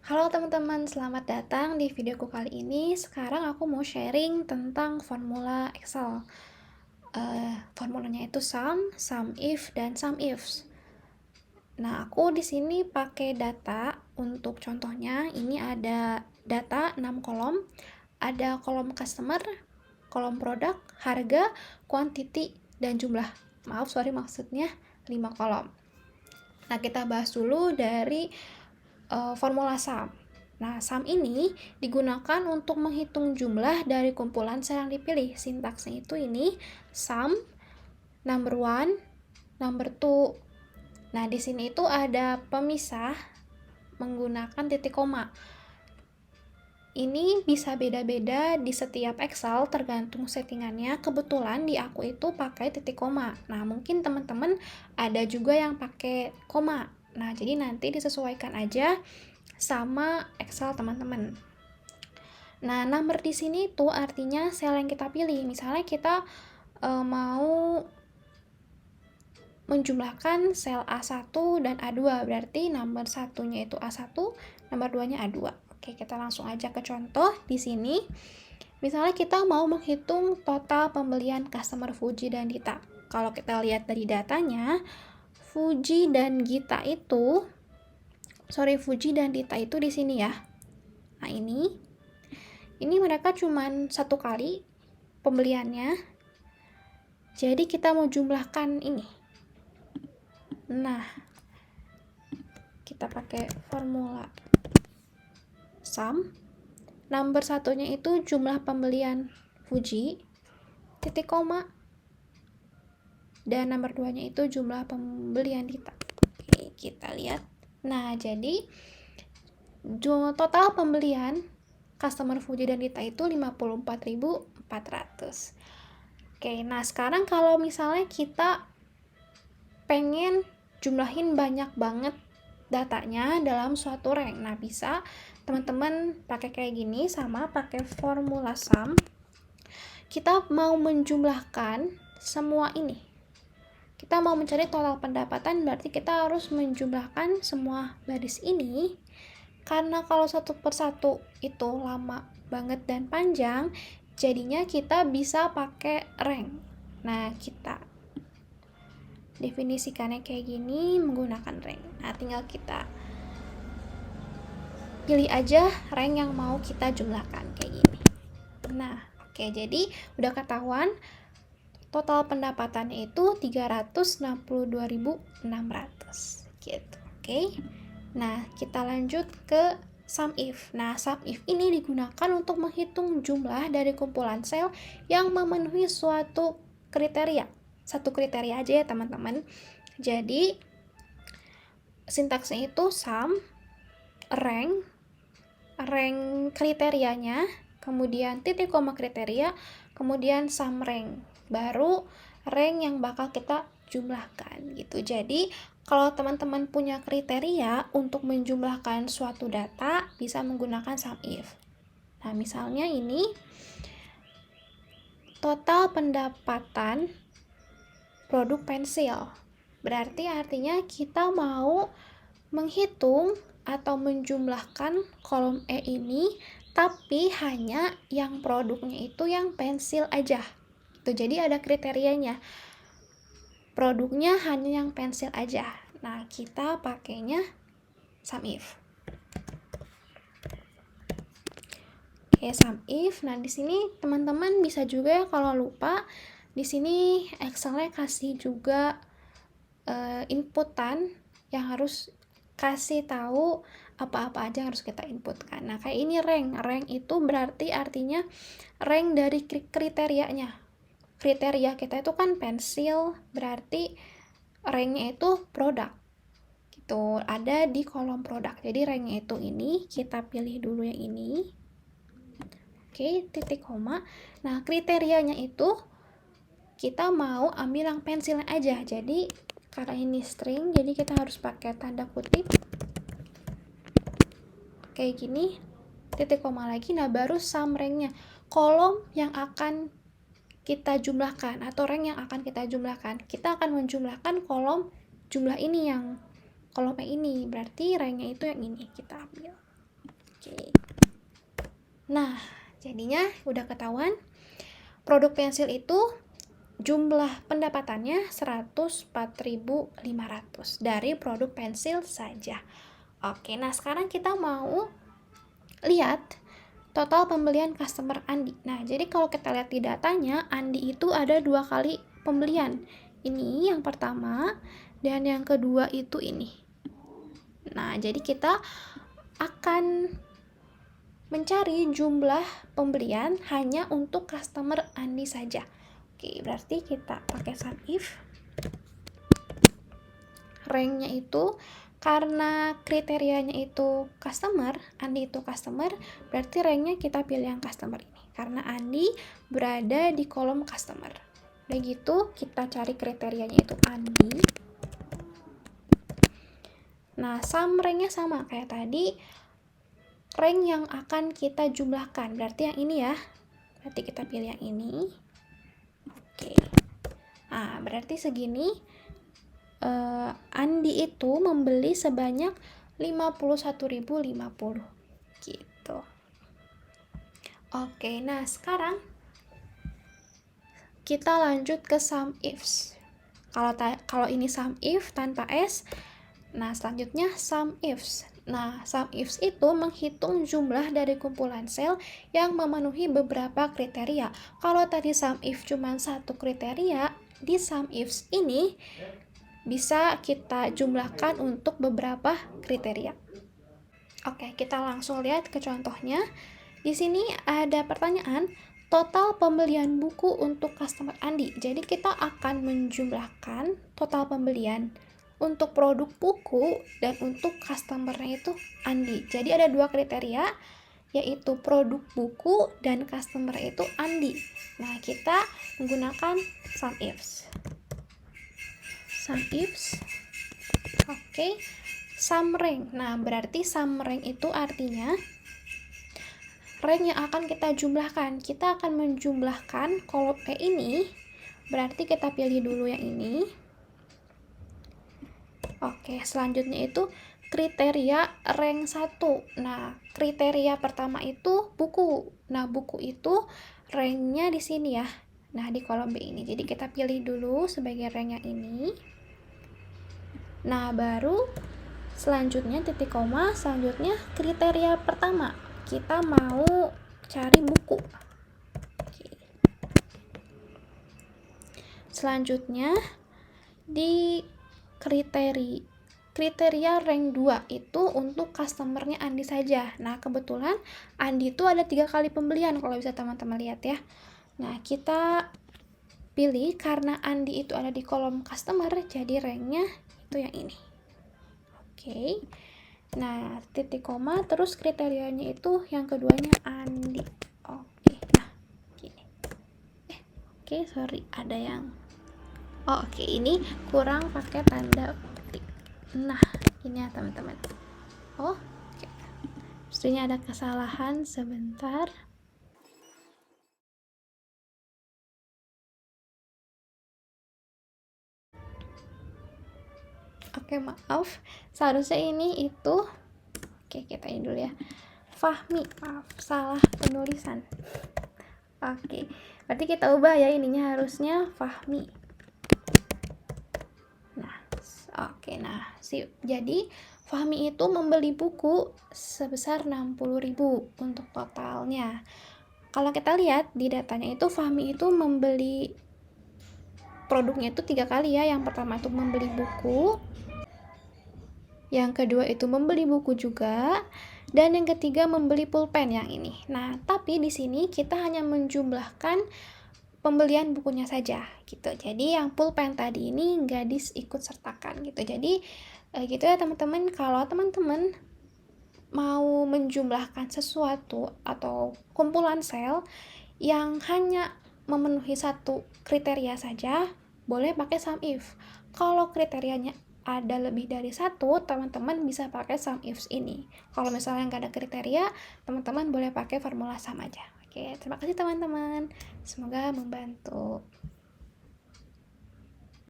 Halo teman-teman, selamat datang di videoku kali ini. Sekarang aku mau sharing tentang formula Excel. Formulanya itu sum if, dan sum ifs. Nah, aku di sini pakai data untuk contohnya. Ini ada data 6 kolom. Ada kolom customer, kolom produk, harga, quantity, dan jumlah. Maksudnya 5 kolom. Nah, kita bahas dulu dari formula sum. Nah, sum ini digunakan untuk menghitung jumlah dari kumpulan sel yang dipilih. Sintaksnya itu ini sum, number one, number two. Nah, di sini itu ada pemisah menggunakan titik koma. Ini bisa beda-beda di setiap Excel tergantung settingannya. Kebetulan di aku itu pakai titik koma. Nah, mungkin teman-teman ada juga yang pakai koma. Nah, jadi nanti disesuaikan aja sama Excel teman-teman. Nah, number di sini itu artinya sel yang kita pilih. Misalnya kita mau menjumlahkan sel A1 dan A2, berarti nomor satunya itu A1, nomor 2-nya A2. Oke, kita langsung aja ke contoh di sini. Misalnya kita mau menghitung total pembelian customer Fuji dan Dita. Kalau kita lihat dari datanya, Fuji dan Dita itu di sini ya. Nah, ini mereka cuman satu kali pembeliannya. Jadi kita mau jumlahkan ini. Nah, kita pakai formula sum. Nomor satunya itu jumlah pembelian Fuji, titik koma. Dan nomor 2-nya itu jumlah pembelian Dita. Oke, kita lihat. Nah, jadi total pembelian customer Fuji dan Dita itu 54.400. Oke, nah sekarang kalau misalnya kita pengen jumlahin banyak banget datanya dalam suatu rank. Nah, bisa teman-teman pakai kayak gini, sama pakai formula sum. Kita mau menjumlahkan semua ini. Kita mau mencari total pendapatan, berarti kita harus menjumlahkan semua baris ini. Karena kalau satu persatu itu lama banget dan panjang, jadinya kita bisa pakai rank. Nah, kita definisikannya kayak gini menggunakan rank. Nah, tinggal kita pilih aja rank yang mau kita jumlahkan kayak gini. Nah, oke, jadi udah ketahuan total pendapatannya itu 362.600 gitu. Oke. Nah, kita lanjut ke sum if. Nah, sum if ini digunakan untuk menghitung jumlah dari kumpulan sel yang memenuhi suatu kriteria. Satu kriteria aja ya, teman-teman. Jadi, sintaksnya itu sum, rank kriterianya, kemudian titik koma kriteria, kemudian sum rank. Baru rank yang bakal kita jumlahkan gitu. Jadi, kalau teman-teman punya kriteria untuk menjumlahkan suatu data, bisa menggunakan sum if. Nah, misalnya ini total pendapatan produk pensil. Berarti artinya kita mau menghitung atau menjumlahkan kolom E ini, tapi hanya yang produknya itu yang pensil aja. Jadi ada kriterianya. Produknya hanya yang pensil aja. Nah, kita pakainya sum if. Oke, sum if. Nah, di sini teman-teman bisa juga ya, kalau lupa, di sini Excel-nya kasih juga inputan yang harus kasih tahu apa-apa aja yang harus kita inputkan. Nah, kayak ini rank itu berarti artinya rank dari kriterianya. Kriteria kita itu kan pensil, berarti ranknya itu produk gitu, ada di kolom produk. Jadi ranknya itu ini, kita pilih dulu yang ini. Oke, titik koma. Nah, kriterianya itu kita mau ambil yang pensilnya aja. Jadi karena ini string, jadi kita harus pakai tanda kutip kayak gini, titik koma lagi. Nah, baru sum ranknya, kolom yang akan kita jumlahkan atau rank yang akan kita jumlahkan. Kita akan menjumlahkan kolom jumlah ini, yang kolomnya ini, berarti ranknya itu yang ini kita ambil. Oke. Nah, jadinya udah ketahuan produk pensil itu jumlah pendapatannya 104.500 dari produk pensil saja. Oke, nah sekarang kita mau lihat total pembelian customer Andi. Nah, jadi kalau kita lihat di datanya, Andi itu ada 2 kali pembelian. Ini yang pertama dan yang kedua itu ini. Nah, jadi kita akan mencari jumlah pembelian hanya untuk customer Andi saja. Oke, berarti kita pakai sum if. Ranknya itu karena kriterianya itu customer, Andi itu customer, berarti ranknya kita pilih yang customer ini. Karena Andi berada di kolom customer. Udah gitu, kita cari kriterianya itu Andi. Nah, sum ranknya sama kayak tadi. Rank yang akan kita jumlahkan, berarti yang ini ya. Berarti kita pilih yang ini. Oke. Nah, berarti segini. Andi itu membeli sebanyak 51.050 gitu. Oke, nah sekarang kita lanjut ke sum ifs. Kalau ini sum if tanpa s, nah selanjutnya sum ifs. Nah, sum ifs itu menghitung jumlah dari kumpulan sel yang memenuhi beberapa kriteria. Kalau tadi sum if cuma satu kriteria, di sum ifs ini bisa kita jumlahkan untuk beberapa kriteria. Oke, kita langsung lihat ke contohnya. Di sini ada pertanyaan, total pembelian buku untuk customer Andi. Jadi kita akan menjumlahkan total pembelian untuk produk buku dan untuk customer-nya itu Andi. Jadi ada 2 kriteria, yaitu produk buku dan customer itu Andi. Nah, kita menggunakan sum ifs. Sum ifs. Oke. Sum rank. Nah, berarti sum rank itu artinya rank yang akan kita jumlahkan. Kita akan menjumlahkan kolom E ini. Berarti kita pilih dulu yang ini. Oke, selanjutnya itu kriteria rank 1. Nah, kriteria pertama itu buku. Nah, buku itu ranknya di sini ya. Nah, di kolom B ini. Jadi kita pilih dulu sebagai rank yang ini. Nah, baru selanjutnya titik koma, selanjutnya kriteria pertama. Kita mau cari buku. Oke. Selanjutnya di kriteria rank 2 itu untuk customernya Andi saja. Nah, kebetulan Andi itu ada 3 kali pembelian kalau bisa teman-teman lihat ya. Nah, kita pilih karena Andi itu ada di kolom customer, jadi ranknya itu yang ini. Oke. Nah, titik koma, terus kriterianya itu yang keduanya Andi. Oke, nah gini. Oke, sorry, ada yang oke, ini kurang pakai tanda petik. Nah, ini ya teman-teman. Oke. Pastinya ada kesalahan sebentar. Oke, maaf. Seharusnya ini itu. Oke, kita ini dulu ya. Fahmi, maaf, salah penulisan. Oke, berarti kita ubah ya, ininya harusnya Fahmi. Nah, oke, nah, jadi Fahmi itu membeli buku sebesar 60.000 untuk totalnya. Kalau kita lihat di datanya itu Fahmi itu membeli produknya itu 3 kali ya. Yang pertama itu membeli buku, yang kedua itu membeli buku juga, dan yang ketiga membeli pulpen yang ini. Nah, tapi di sini kita hanya menjumlahkan pembelian bukunya saja gitu. Jadi yang pulpen tadi ini nggak diikut sertakan gitu. Jadi gitu ya teman-teman. Kalau teman-teman mau menjumlahkan sesuatu atau kumpulan sel yang hanya memenuhi satu kriteria saja, boleh pakai sum if. Kalau kriterianya ada lebih dari satu, teman-teman bisa pakai sum ifs ini. Kalau misalnya nggak ada kriteria, teman-teman boleh pakai formula sum aja. Oke, terima kasih teman-teman. Semoga membantu.